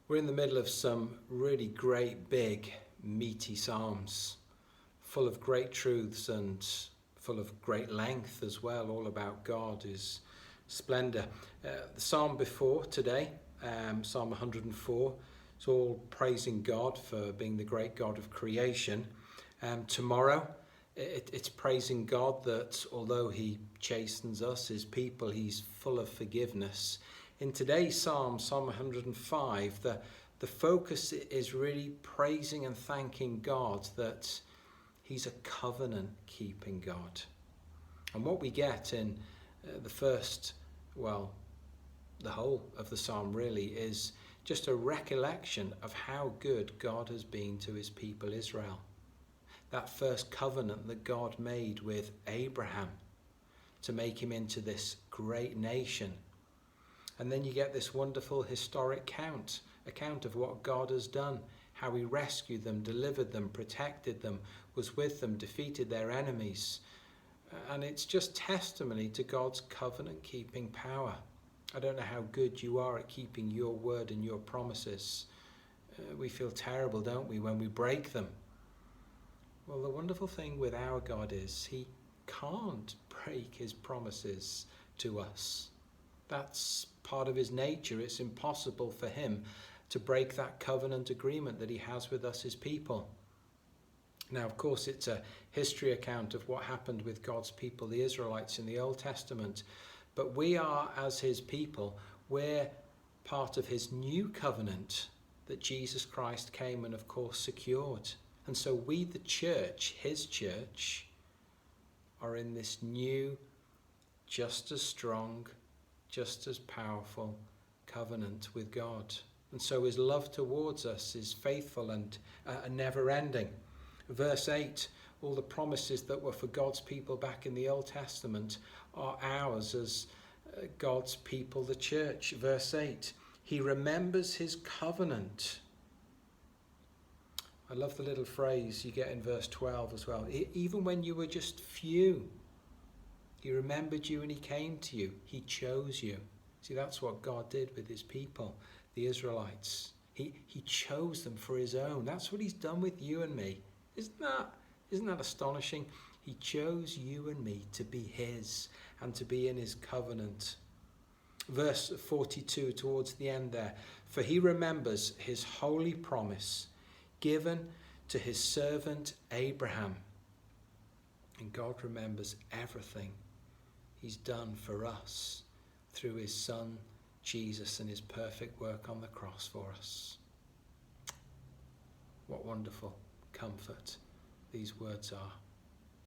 We're in the middle of some really great, big, meaty psalms, full of great truths and full of great length as well, all about God, His splendour. The psalm before today, Psalm 104, it's all praising God for being the great God of creation. Tomorrow, it's praising God that although He chastens us, His people, He's full of forgiveness. In today's Psalm 105, the focus is really praising and thanking God that He's a covenant-keeping God. And what we get in the whole of the Psalm really is just a recollection of how good God has been to His people Israel. That first covenant that God made with Abraham to make him into this great nation. And then you get this wonderful historic account of what God has done, how He rescued them, delivered them, protected them, was with them, defeated their enemies. And it's just testimony to God's covenant-keeping power. I don't know how good you are at keeping your word and your promises. We feel terrible, don't we, when we break them? Well, the wonderful thing with our God is He can't break His promises to us. That's part of His nature. It's impossible for Him to break that covenant agreement that He has with us, His people. Now, of course, it's a history account of what happened with God's people, the Israelites, in the Old Testament. But we are, as His people, we're part of His new covenant that Jesus Christ came and, of course, secured. And so we, the church, His church, are in this new, just as strong, just as powerful covenant with God. And so His love towards us is faithful and never-ending. Verse 8, all the promises that were for God's people back in the Old Testament are ours as God's people, the church. Verse 8, He remembers His covenant. I love the little phrase you get in verse 12 as well. Even when you were just few, He remembered you and He came to you. He chose you. See, that's what God did with His people, the Israelites. He chose them for His own. That's what He's done with you and me. Isn't that astonishing? He chose you and me to be His and to be in His covenant. Verse 42, towards the end there. For He remembers His holy promise given to His servant Abraham. And God remembers everything He's done for us through His Son, Jesus, and His perfect work on the cross for us. What wonderful comfort these words are.